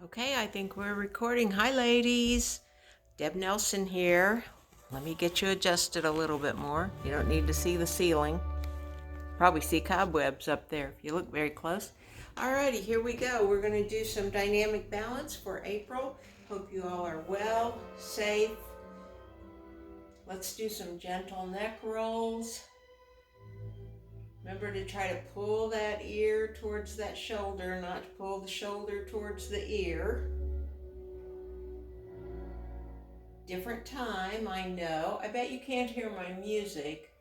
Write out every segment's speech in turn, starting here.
Okay, I think we're recording. Hi, ladies. Deb Nelson here. Let me get you adjusted a little bit more. You don't need to see the ceiling. Probably see cobwebs up there if you look very close. Alrighty, here we go. We're going to do some dynamic balance for April. Hope you all are well, safe. Let's do some gentle neck rolls. Remember to try to pull that ear towards that shoulder, not to pull the shoulder towards the ear. Different time, I know. I bet you can't hear my music.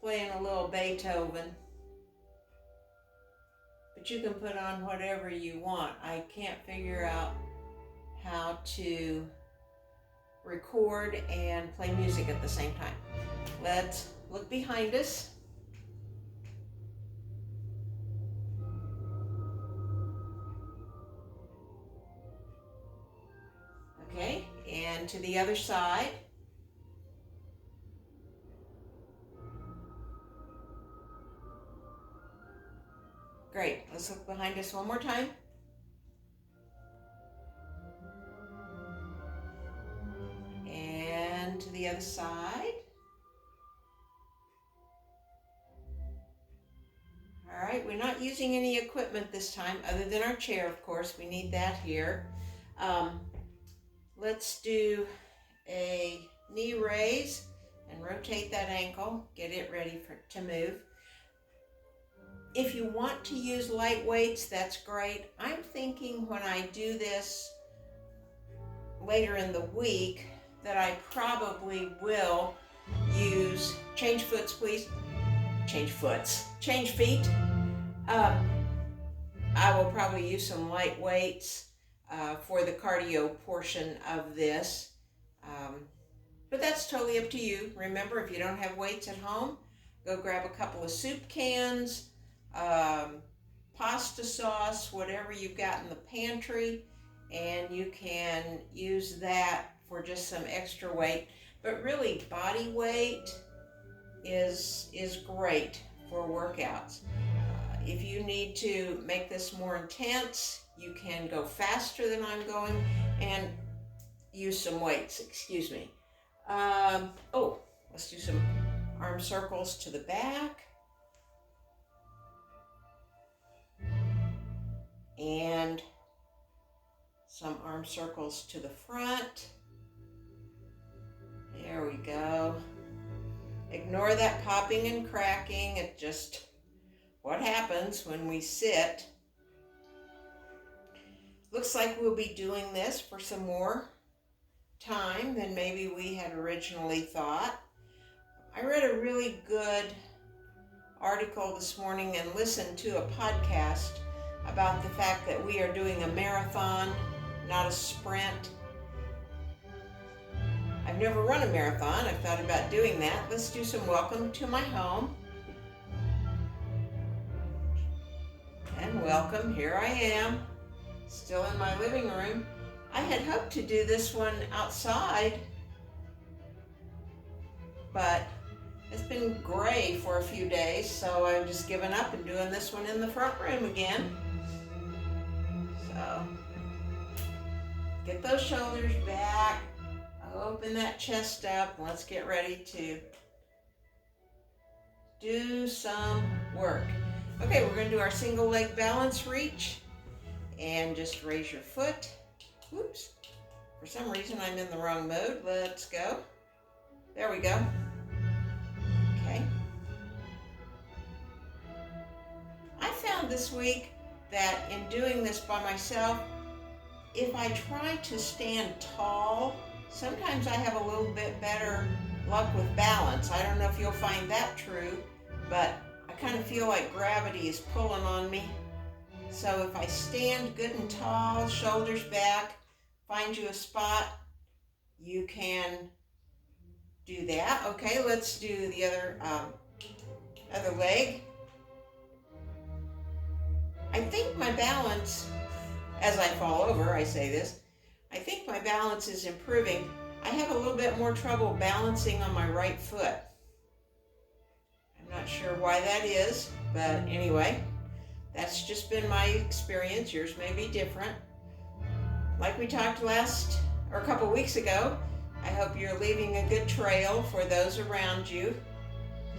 Playing a little Beethoven. But you can put on whatever you want. I can't figure out how to record and play music at the same time. Let's look behind us. Okay, and to the other side. Great, let's look behind us one more time. And to the other side. All right, we're not using any equipment this time other than our chair, of course. We need that here. Let's do a knee raise and rotate that ankle. Get it ready to move. If you want to use light weights, that's great. I'm thinking when I do this later in the week that I probably will use, change foots please, change feet. I will probably use some light weights for the cardio portion of this. But that's totally up to you. Remember, if you don't have weights at home, go grab a couple of soup cans, pasta sauce, whatever you've got in the pantry, and you can use that for just some extra weight. But really, body weight is great for workouts. If you need to make this more intense, you can go faster than I'm going and use some weights, excuse me. Let's do some arm circles to the back. And some arm circles to the front. There we go. Ignore that popping and cracking. It's just what happens when we sit. Looks like we'll be doing this for some more time than maybe we had originally thought. I read a really good article this morning and listened to a podcast about the fact that we are doing a marathon, not a sprint. I've never run a marathon. I've thought about doing that. Let's do some welcome to my home. And welcome, here I am, still in my living room. I had hoped to do this one outside, but it's been gray for a few days, so I've just given up and doing this one in the front room again. So, get those shoulders back, open that chest up, and let's get ready to do some work. Okay, we're going to do our single leg balance reach, and just raise your foot. Whoops, for some reason I'm in the wrong mode. Let's go. There we go. Okay. I found this week that in doing this by myself, if I try to stand tall, sometimes I have a little bit better luck with balance. I don't know if you'll find that true, but I kind of feel like gravity is pulling on me. So if I stand good and tall, shoulders back, find you a spot, you can do that. Okay, let's do the other leg. I think my balance, as I fall over, I say this, I think my balance is improving. I have a little bit more trouble balancing on my right foot. I'm not sure why that is, but anyway, That's just been my experience. Yours may be different. Like we talked a couple weeks ago, I hope you're leaving a good trail for those around you,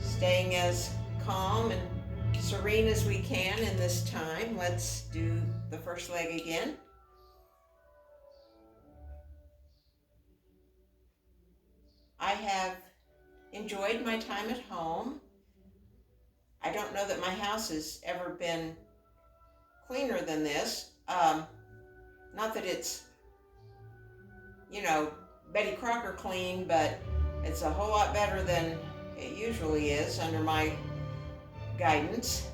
staying as calm and serene as we can in this time. Let's do the first leg again. I have enjoyed my time at home. I don't know that my house has ever been cleaner than this. Not that it's, Betty Crocker clean, but it's a whole lot better than it usually is under my guidance.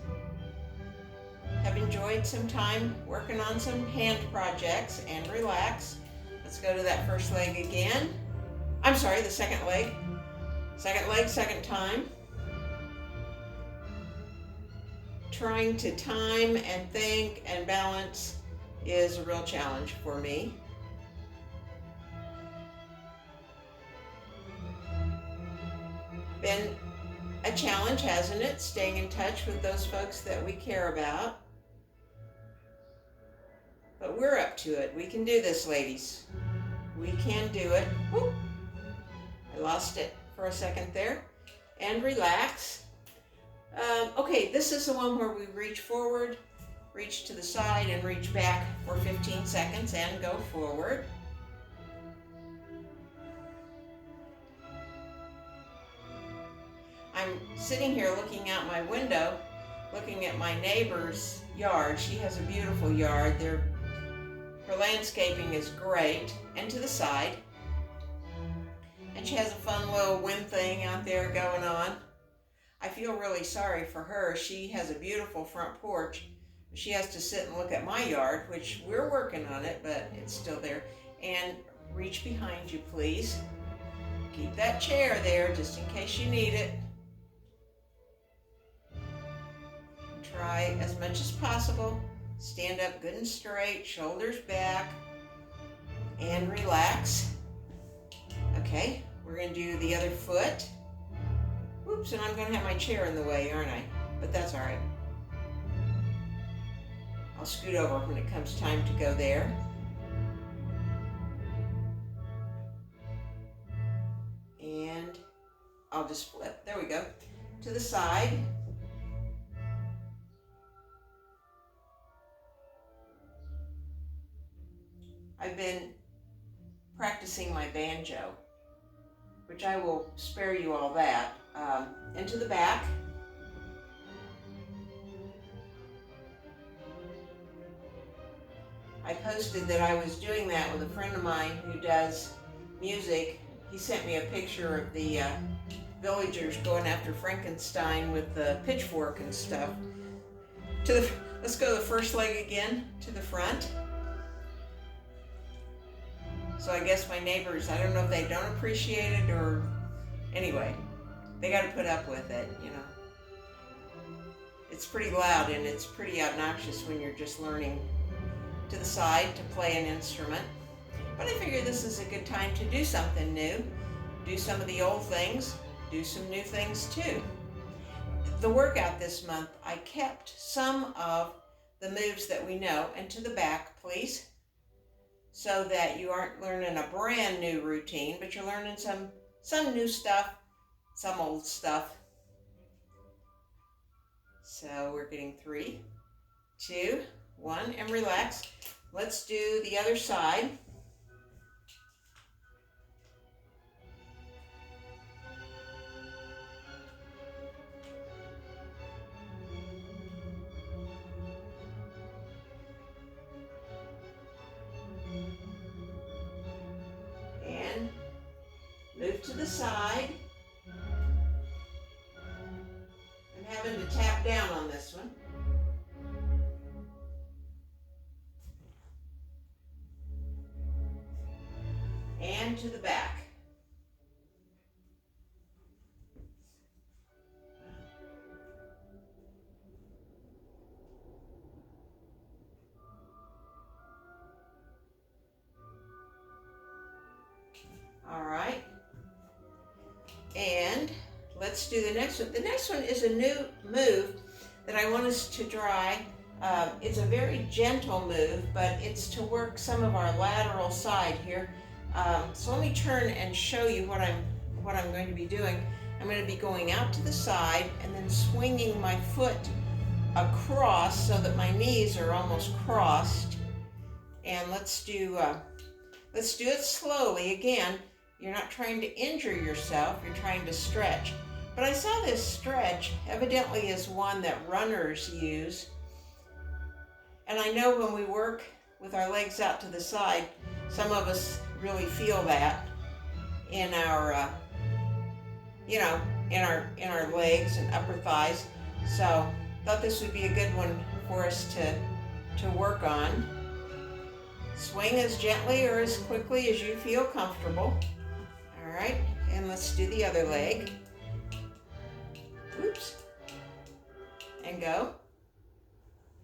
Have enjoyed some time working on some hand projects and relax. Let's go to that first leg again. I'm sorry, the second leg. Second leg, second time. Trying to time and think and balance is a real challenge for me. Been a challenge, hasn't it? Staying in touch with those folks that we care about. But we're up to it. We can do this, ladies. We can do it. Whoop. I lost it for a second there. And relax. Okay, this is the one where we reach forward, reach to the side, and reach back for 15 seconds and go forward. I'm sitting here looking out my window, looking at my neighbor's yard. She has a beautiful yard. Her landscaping is great, and to the side. And she has a fun little wind thing out there going on. I feel really sorry for her. She has a beautiful front porch. She has to sit and look at my yard, which we're working on it, but it's still there. And reach behind you, please. Keep that chair there just in case you need it. Try as much as possible. Stand up good and straight, shoulders back, and relax. Okay, we're going to do the other foot. Oops, and I'm going to have my chair in the way, aren't I? But that's all right. I'll scoot over when it comes time to go there. And I'll just flip. There we go. To the side. I've been practicing my banjo, which I will spare you all that. Into the back. I posted that I was doing that with a friend of mine who does music. He sent me a picture of the villagers going after Frankenstein with the pitchfork and stuff. Let's go the first leg again, to the front. So I guess my neighbors, I don't know if they don't appreciate it or, anyway, they got to put up with it, It's pretty loud and it's pretty obnoxious when you're just learning to the side to play an instrument. But I figure this is a good time to do something new, do some of the old things, do some new things too. The workout this month, I kept some of the moves that we know, and to the back, please. So that you aren't learning a brand new routine, but you're learning some new stuff, some old stuff. So we're getting 3, 2, 1, and relax. Let's do the other side. Move to the side. I'm having to tap down on this one. And to the back. All right. And let's do the next one. The next one is a new move that I want us to try It's a very gentle move, but it's to work some of our lateral side here. So let me turn and show you what I'm going to be doing. I'm going to be going out to the side and then swinging my foot across so that my knees are almost crossed. And let's do it slowly. Again, you're not trying to injure yourself, you're trying to stretch. But I saw this stretch evidently is one that runners use. And I know when we work with our legs out to the side, some of us really feel that in our, in our legs and upper thighs. So thought this would be a good one for us to work on. Swing as gently or as quickly as you feel comfortable. All right, and let's do the other leg. Oops. And go.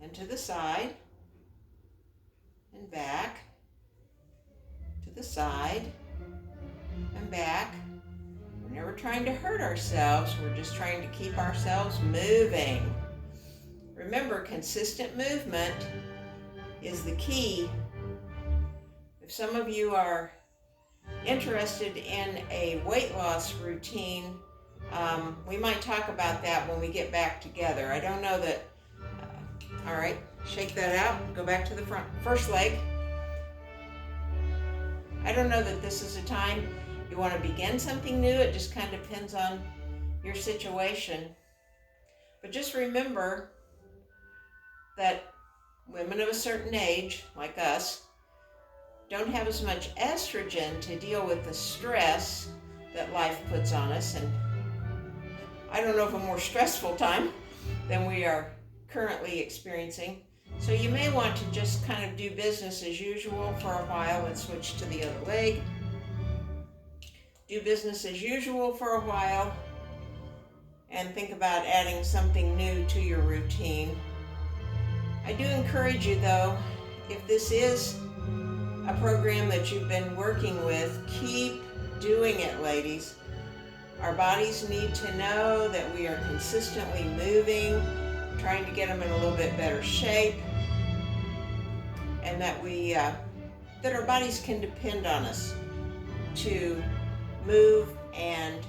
And to the side. And back. To the side. And back. We're never trying to hurt ourselves. We're just trying to keep ourselves moving. Remember, consistent movement is the key. If some of you are interested in a weight loss routine, we might talk about that when we get back together. I don't know that, all right, shake that out, go back to the first leg. I don't know that this is a time you want to begin something new. It just kind of depends on your situation. But just remember that women of a certain age, like us, don't have as much estrogen to deal with the stress that life puts on us. And I don't know of a more stressful time than we are currently experiencing. So you may want to just kind of do business as usual for a while and switch to the other leg. Do business as usual for a while and think about adding something new to your routine. I do encourage you though, if this is a program that you've been working with, keep doing it, ladies. Our bodies need to know that we are consistently moving, trying to get them in a little bit better shape, and that that our bodies can depend on us to move and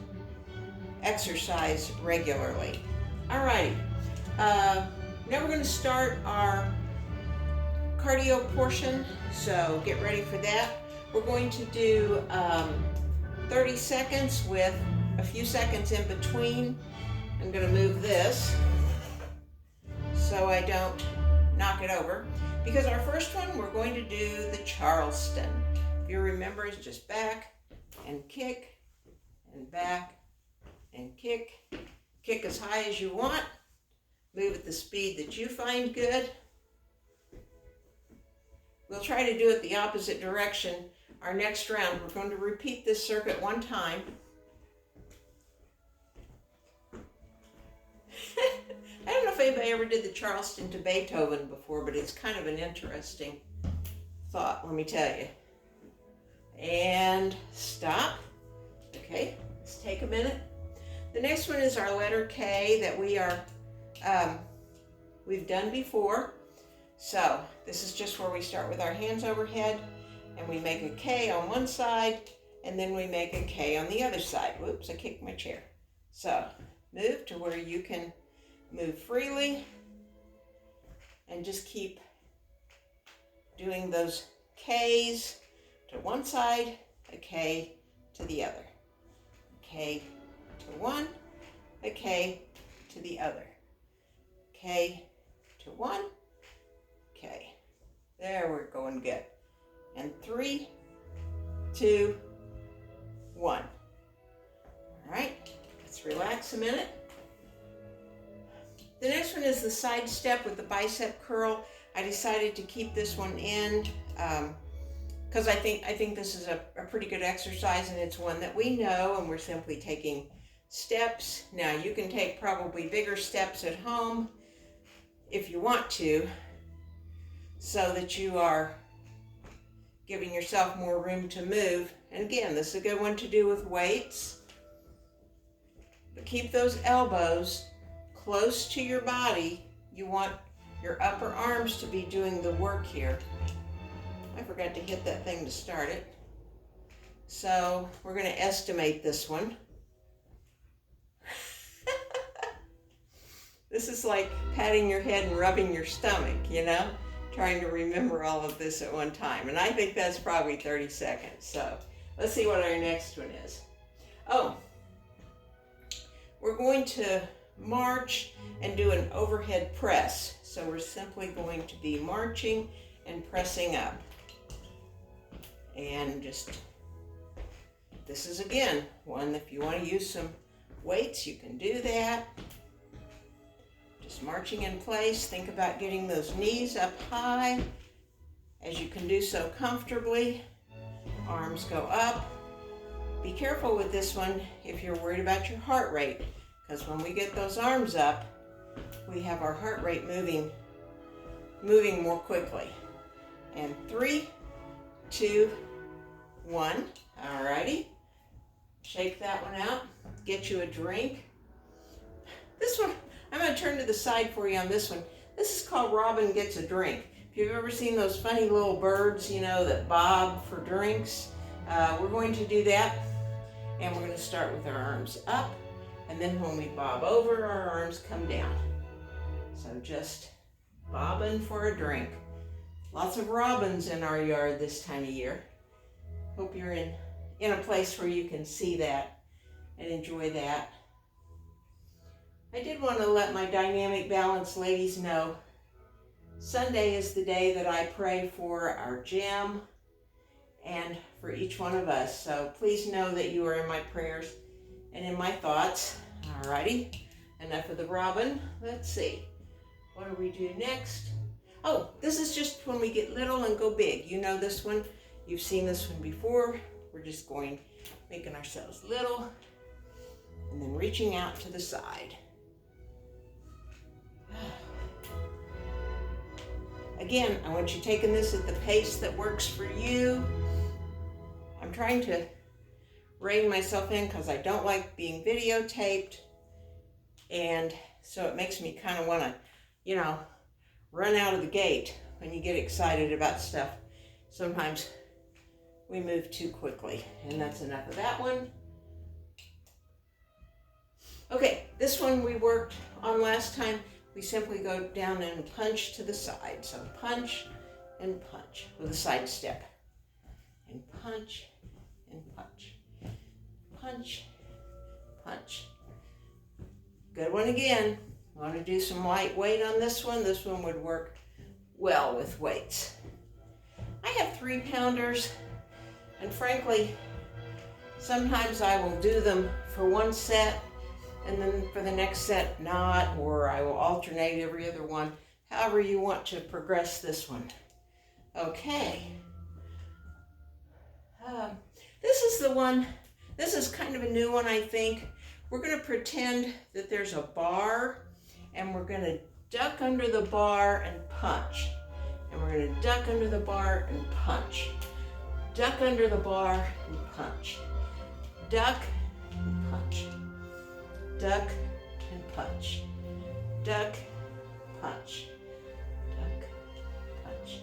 exercise regularly. Alrighty, now we're going to start our cardio portion, so get ready for that. We're going to do 30 seconds with a few seconds in between. I'm going to move this so I don't knock it over, because our first one we're going to do the Charleston. If you remember, it's just back and kick and back and kick. Kick as high as you want. Move at the speed that you find good. We'll try to do it the opposite direction. Our next round, we're going to repeat this circuit one time. I don't know if anybody ever did the Charleston to Beethoven before, but it's kind of an interesting thought, let me tell you. And stop. Okay, let's take a minute. The next one is our letter K that we've done before. So this is just where we start with our hands overhead and we make a K on one side and then we make a K on the other side. Whoops, I kicked my chair. So move to where you can move freely and just keep doing those Ks to one side, a K to the other. K to one, a K to the other. K to one, K. There, we're going good. And 3, 2, 1. All right, let's relax a minute. The next one is the side step with the bicep curl. I decided to keep this one in because I think this is a pretty good exercise, and it's one that we know, and we're simply taking steps. Now you can take probably bigger steps at home if you want to, so that you are giving yourself more room to move. And again, this is a good one to do with weights. But keep those elbows close to your body. You want your upper arms to be doing the work here. I forgot to hit that thing to start it. So we're going to estimate this one. This is like patting your head and rubbing your stomach, you know, trying to remember all of this at one time. And I think that's probably 30 seconds. So let's see what our next one is. Oh, we're going to march and do an overhead press. So we're simply going to be marching and pressing up. And just, this is again, one if you want to use some weights, you can do that. Just marching in place. Think about getting those knees up high as you can do so comfortably. Arms go up. Be careful with this one if you're worried about your heart rate, because when we get those arms up, we have our heart rate moving more quickly. And 3, 2, 1. Alrighty. Shake that one out. Get you a drink. This one, I'm going to turn to the side for you on this one. This is called Robin Gets a Drink. If you've ever seen those funny little birds, you know, that bob for drinks, we're going to do that. And we're going to start with our arms up. And then when we bob over, our arms come down. So just bobbing for a drink. Lots of robins in our yard this time of year. Hope you're in a place where you can see that and enjoy that. I did want to let my Dynamic Balance ladies know Sunday is the day that I pray for our gym and for each one of us. So please know that you are in my prayers and in my thoughts. Alrighty, enough of the robin. Let's see. What do we do next? Oh, this is just when we get little and go big. You know this one. You've seen this one before. We're just making ourselves little and then reaching out to the side. Again, I want you taking this at the pace that works for you. I'm trying to rein myself in because I don't like being videotaped. And so it makes me kind of want to, you know, run out of the gate when you get excited about stuff. Sometimes we move too quickly. And that's enough of that one. Okay, this one we worked on last time. We simply go down and punch to the side. So punch and punch with a side step. And punch and punch. Punch, punch. Good one again. Want to do some light weight on this one? This one would work well with weights. I have 3-pounders, and frankly, sometimes I will do them for one set and then for the next set not, or I will alternate every other one, however you want to progress this one. Okay. This is the one, this is kind of a new one, I think. We're going to pretend that there's a bar, and we're going to duck under the bar and punch. And we're going to duck under the bar and punch. Duck under the bar and punch. Duck and punch. Duck and punch. Duck, punch. Duck, punch.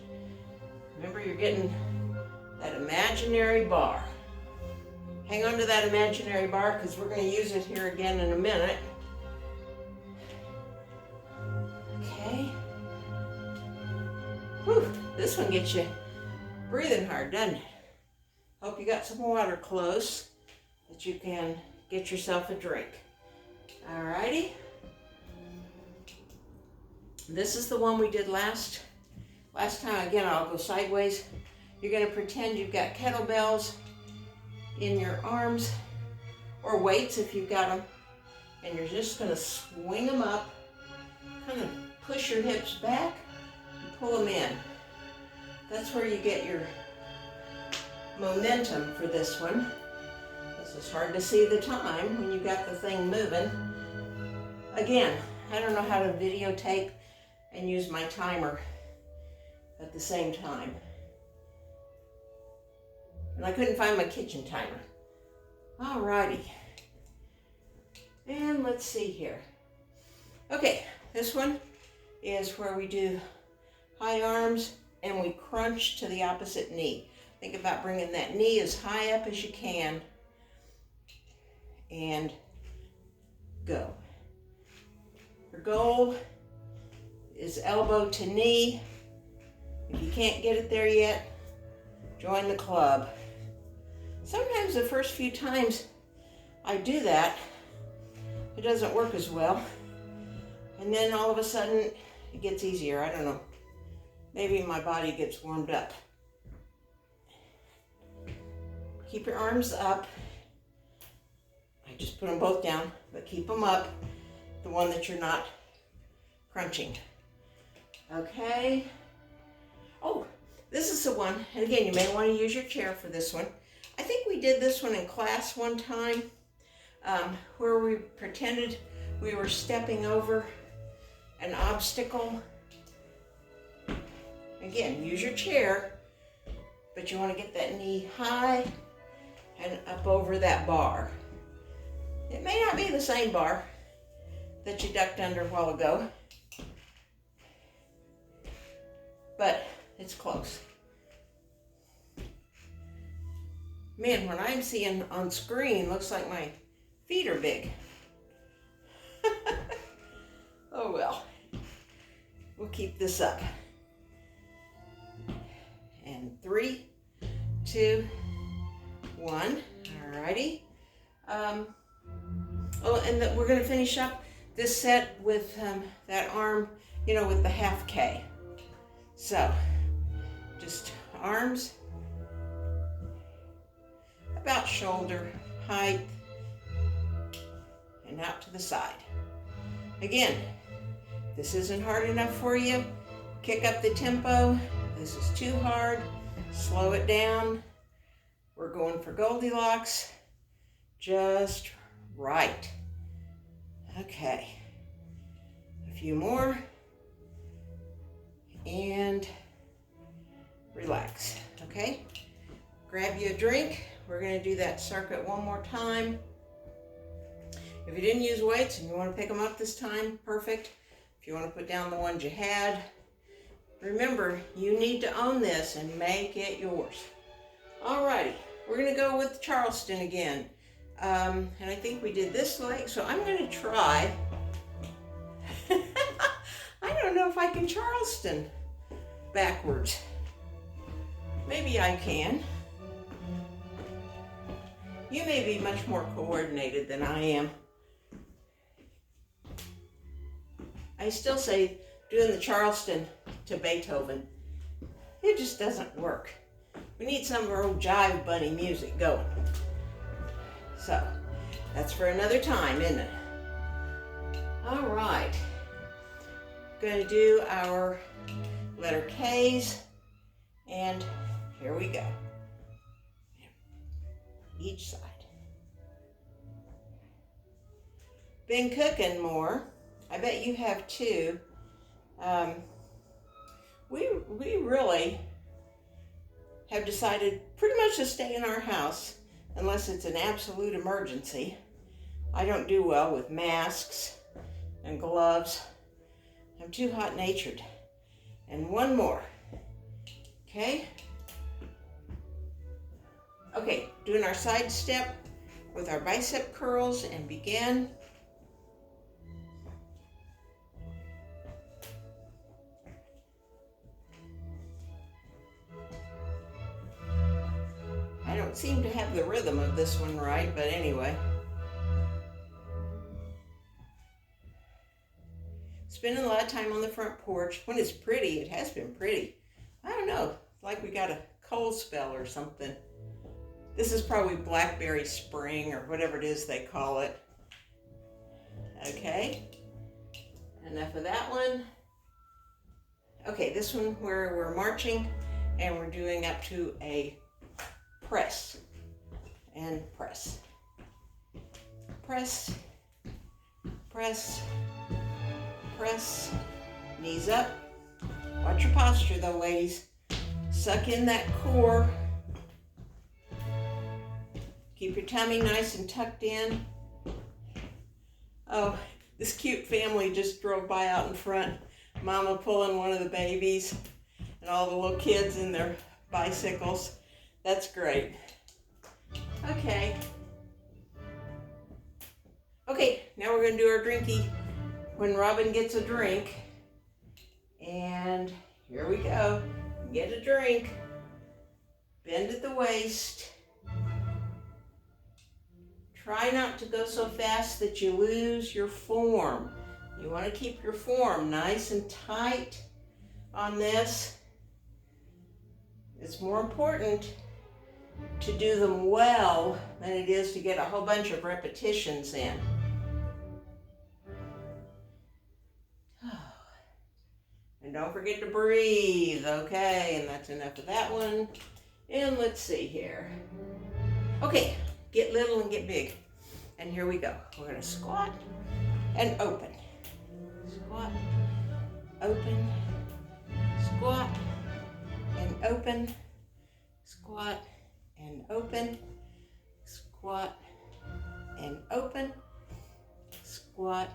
Remember, you're getting that imaginary bar. Hang on to that imaginary bar because we're going to use it here again in a minute. Okay. Whew, this one gets you breathing hard, doesn't it? Hope you got some water close that you can get yourself a drink. Alrighty. This is the one we did last time. Again, I'll go sideways. You're going to pretend you've got kettlebells in your arms, or weights if you've got them, and you're just going to swing them up, kind of push your hips back and pull them in. That's where you get your momentum for this one. This is hard to see the time when you got the thing moving. Again, I don't know how to videotape and use my timer at the same time. And I couldn't find my kitchen timer. Alrighty. And let's see here. Okay, this one, is where we do high arms and we crunch to the opposite knee. Think about bringing that knee as high up as you can and go. Your goal is elbow to knee. If you can't get it there yet, join the club. Sometimes the first few times I do that, it doesn't work as well. And then all of a sudden it gets easier. I don't know. Maybe my body gets warmed up. Keep your arms up. I just put them both down, but keep them up. The one that you're not crunching. Okay. Oh, this is the one. And again, you may want to use your chair for this one. I think we did this one in class one time, where we pretended we were stepping over an obstacle. Again, use your chair, but you want to get that knee high and up over that bar. It may not be the same bar that you ducked under a while ago, but it's close. Man, what I'm seeing on screen looks like my feet are big. Oh well, we'll keep this up. And 3, 2, 1. Alrighty. We're going to finish up this set with that arm, with the half K. So, just arms about shoulder height and out to the side. Again, if this isn't hard enough for you, kick up the tempo. This is too hard, slow it down. We're going for Goldilocks, just right. Okay, a few more, and relax, okay? Grab you a drink. We're gonna do that circuit one more time. If you didn't use weights and you wanna pick them up this time, perfect. If you wanna put down the ones you had, remember, you need to own this and make it yours. Alrighty, we're gonna go with Charleston again. And I think we did this leg, so I'm gonna try. I don't know if I can Charleston backwards. Maybe I can. You may be much more coordinated than I am. I still say doing the Charleston to Beethoven, it just doesn't work. We need some of our old Jive Bunny music going. So, that's for another time, isn't it? All right. Going to do our letter K's, and here we go. Each side. Been cooking more. I bet you have too. We really have decided pretty much to stay in our house unless it's an absolute emergency. I don't do well with masks and gloves. I'm too hot-natured. And one more. Okay? Okay, doing our side step with our bicep curls and begin. I don't seem to have the rhythm of this one right, but anyway. Spending a lot of time on the front porch. When it's pretty, it has been pretty. I don't know, like we got a cold spell or something. This is probably blackberry spring or whatever it is they call it. Okay, enough of that one. Okay, this one where we're marching and we're doing up to a press and press. Press, press, press, knees up. Watch your posture though, ladies. Suck in that core. Keep your tummy nice and tucked in. Oh, this cute family just drove by out in front. Mama pulling one of the babies and all the little kids in their bicycles. That's great. Okay. Okay, now we're going to do our drinky when Robin gets a drink. And here we go. Get a drink. Bend at the waist. Try not to go so fast that you lose your form. You want to keep your form nice and tight on this. It's more important to do them well than it is to get a whole bunch of repetitions in. And don't forget to breathe, okay? And that's enough of that one. And let's see here. Okay, get little and get big. And here we go. We're gonna squat and open. Squat, open, squat, and open, squat, and open, squat, and open, squat,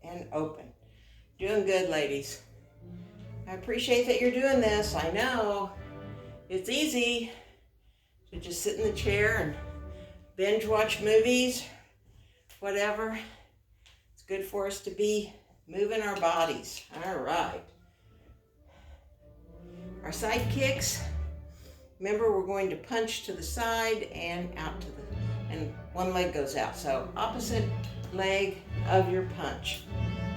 and open. Doing good, ladies. I appreciate that you're doing this. I know it's easy to just sit in the chair and binge watch movies, whatever. It's good for us to be moving our bodies. All right. Our side kicks. Remember, we're going to punch to the side and out to the, and one leg goes out. So opposite leg of your punch.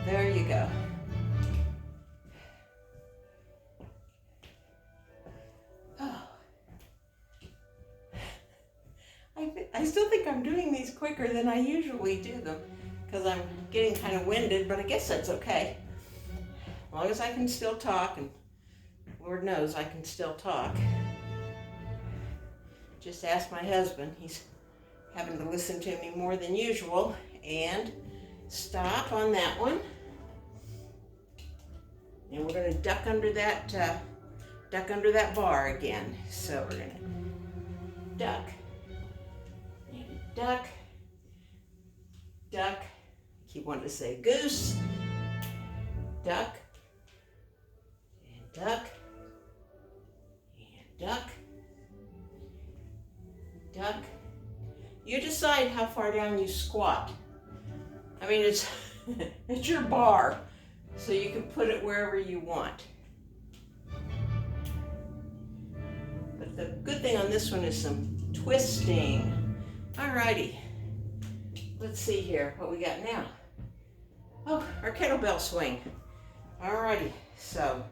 There you go. I still think I'm doing these quicker than I usually do them because I'm getting kind of winded, but I guess that's okay. As long as I can still talk, and Lord knows I can still talk. Just ask my husband. He's having to listen to me more than usual. And stop on that one. And we're going to duck under that bar again. So we're going to duck. Duck, duck, keep wanting to say goose, duck, and duck, and duck, duck. You decide how far down you squat. I mean, it's your bar, so you can put it wherever you want. But the good thing on this one is some twisting. Alrighty, let's see here what we got now. Oh, our kettlebell swing. Alrighty, so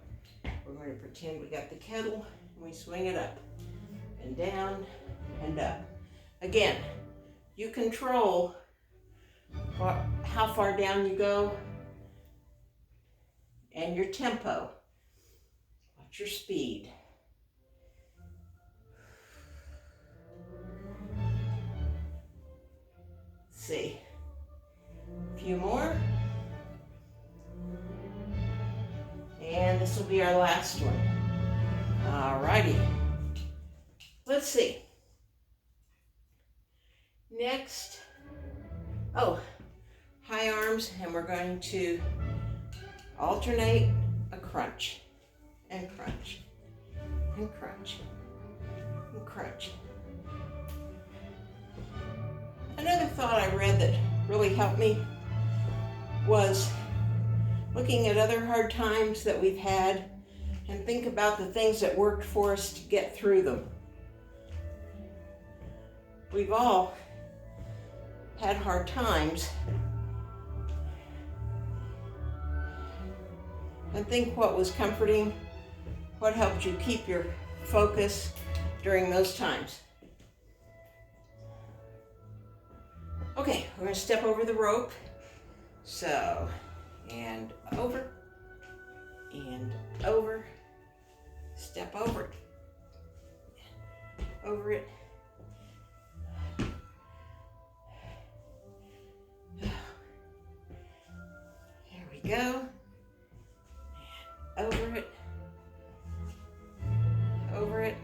we're going to pretend we got the kettle and we swing it up and down and up. Again, you control how far down you go and your tempo. Watch your speed. See, a few more, and this will be our last one. Alrighty, let's see. Next, high arms, and we're going to alternate a crunch, and crunch, and crunch, and crunch. Another thought I read that really helped me was looking at other hard times that we've had and think about the things that worked for us to get through them. We've all had hard times. And think what was comforting, what helped you keep your focus during those times. Okay, we're going to step over the rope. So, and over, step over it, over it. There we go. And over it, over it.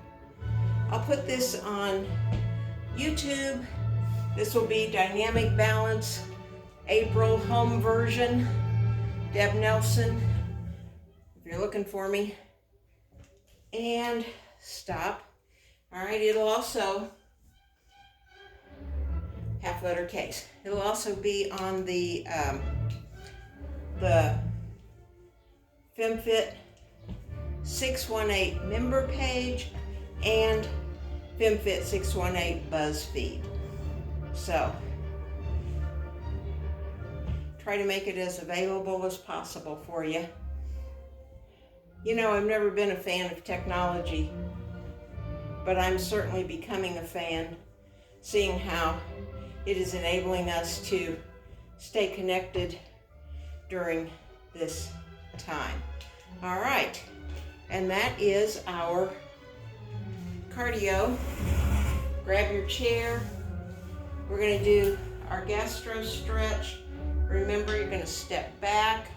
I'll put this on YouTube. This will be Dynamic Balance, April home version, Deb Nelson. if you're looking for me. And stop. All right, it'll also, half letter case. It'll also be on the FemFit 618 member page and FemFit 618 BuzzFeed. So try to make it as available as possible for you. You know, I've never been a fan of technology, but I'm certainly becoming a fan, seeing how it is enabling us to stay connected during this time. All right, and that is our cardio. Grab your chair. We're going to do our gastro stretch. Remember, you're going to step back,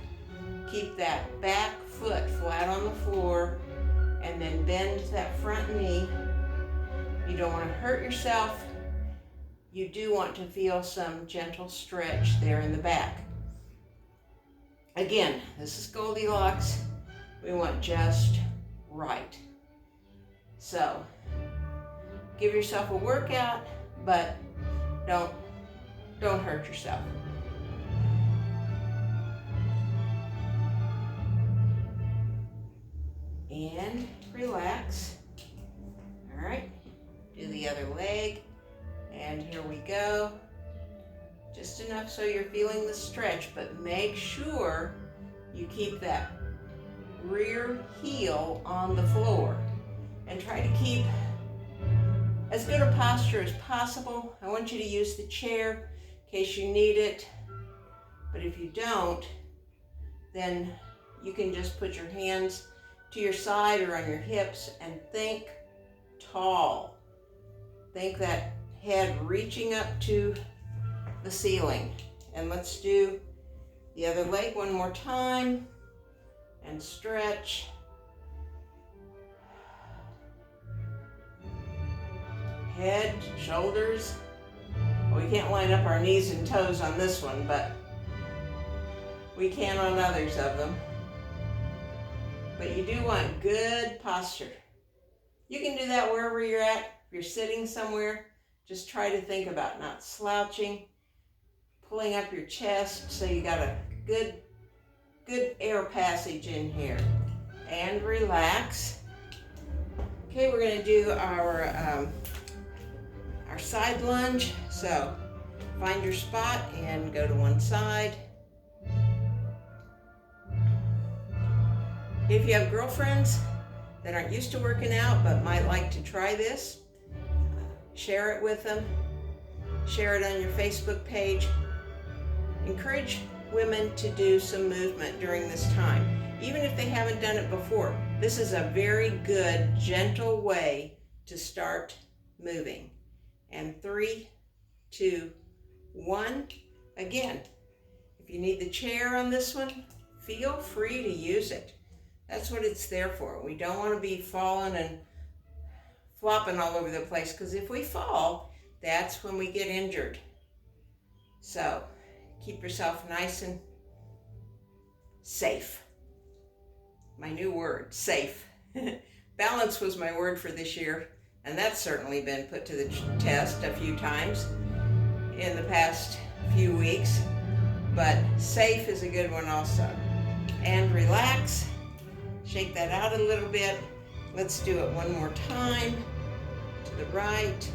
keep that back foot flat on the floor, and then bend that front knee. You don't want to hurt yourself. You do want to feel some gentle stretch there in the back. Again, this is Goldilocks. We want just right. So, give yourself a workout, but don't hurt yourself. And relax. All right, do the other leg, and here we go. Just enough so you're feeling the stretch, but make sure you keep that rear heel on the floor and try to keep as good a posture as possible. I want you to use the chair in case you need it, but if you don't, then you can just put your hands to your side or on your hips and think tall. Think that head reaching up to the ceiling. And let's do the other leg one more time and stretch. Head, shoulders. Well, we can't line up our knees and toes on this one, but we can on others of them. But you do want good posture. You can do that wherever you're at. If you're sitting somewhere, just try to think about not slouching, pulling up your chest so you got a good air passage in here. And relax. Okay, we're going to do our side lunge. So find your spot and go to one side. If you have girlfriends that aren't used to working out but might like to try this, share it with them. Share it on your Facebook page. Encourage women to do some movement during this time, even if they haven't done it before. This is a very good, gentle way to start moving. And 3, 2, 1. Again, if you need the chair on this one, feel free to use it. That's what it's there for. We don't want to be falling and flopping all over the place, because if we fall, that's when we get injured. So keep yourself nice and safe. My new word, safe. Balance was my word for this year, and that's certainly been put to the test a few times in the past few weeks, but safe is a good one also. And relax. Shake that out a little bit. Let's do it one more time. To the right.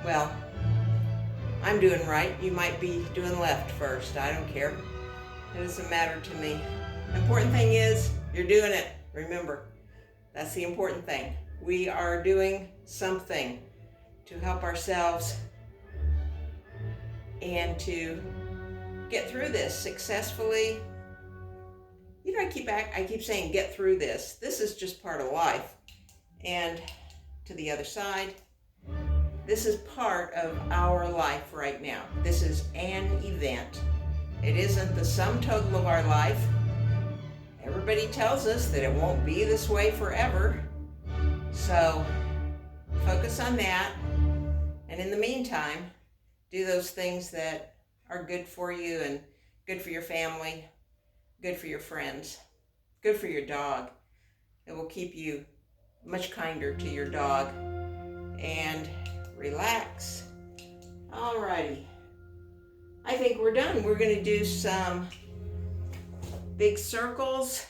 Well, I'm doing right. You might be doing left first. I don't care. It doesn't matter to me. The important thing is you're doing it. Remember, that's the important thing. We are doing something to help ourselves and to get through this successfully. You know, I keep saying get through this. This is just part of life. And to the other side, this is part of our life right now. This is an event. It isn't the sum total of our life. Everybody tells us that it won't be this way forever. So focus on that. And in the meantime, do those things that are good for you and good for your family, good for your friends. Good for your dog. It will keep you much kinder to your dog. And relax. Alrighty. I think we're done. We're going to do some big circles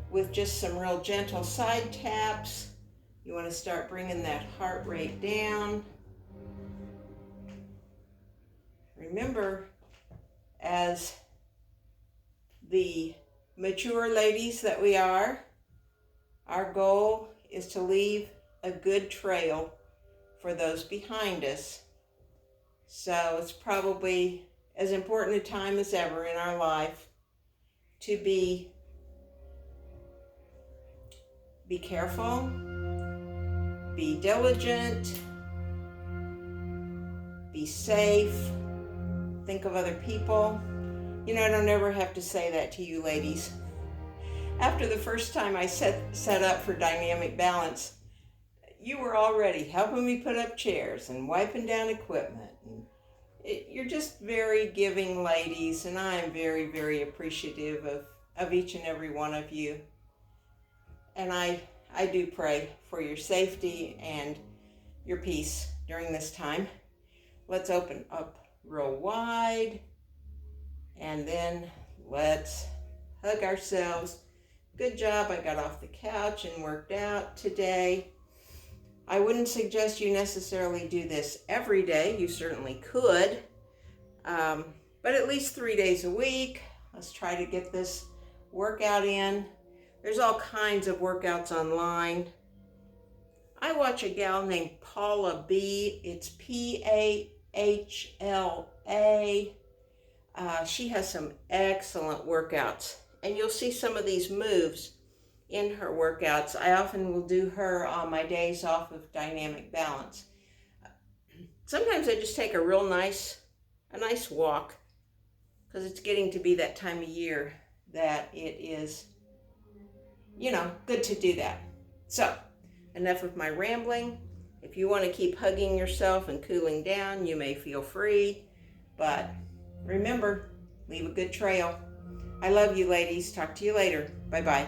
with just some real gentle side taps. You want to start bringing that heart rate down. Remember, as the mature ladies that we are, our goal is to leave a good trail for those behind us. So it's probably as important a time as ever in our life to be careful, be diligent, be safe, think of other people. You know, I don't ever have to say that to you ladies. After the first time I set up for Dynamic Balance, you were already helping me put up chairs and wiping down equipment. You're just very giving ladies, and I am very, very appreciative of each and every one of you. And I do pray for your safety and your peace during this time. Let's open up real wide, and then let's hug ourselves. Good job, I got off the couch and worked out today. I wouldn't suggest you necessarily do this every day. You certainly could, but at least 3 days a week. Let's try to get this workout in. There's all kinds of workouts online. I watch a gal named Paula B. It's P-A-H-L-A. She has some excellent workouts, and you'll see some of these moves in her workouts. I often will do her on my days off of Dynamic Balance. Sometimes I just take a nice walk, because it's getting to be that time of year that it is, good to do that. So, enough of my rambling. If you want to keep hugging yourself and cooling down, you may feel free. But remember, leave a good trail. I love you, ladies. Talk to you later. Bye-bye.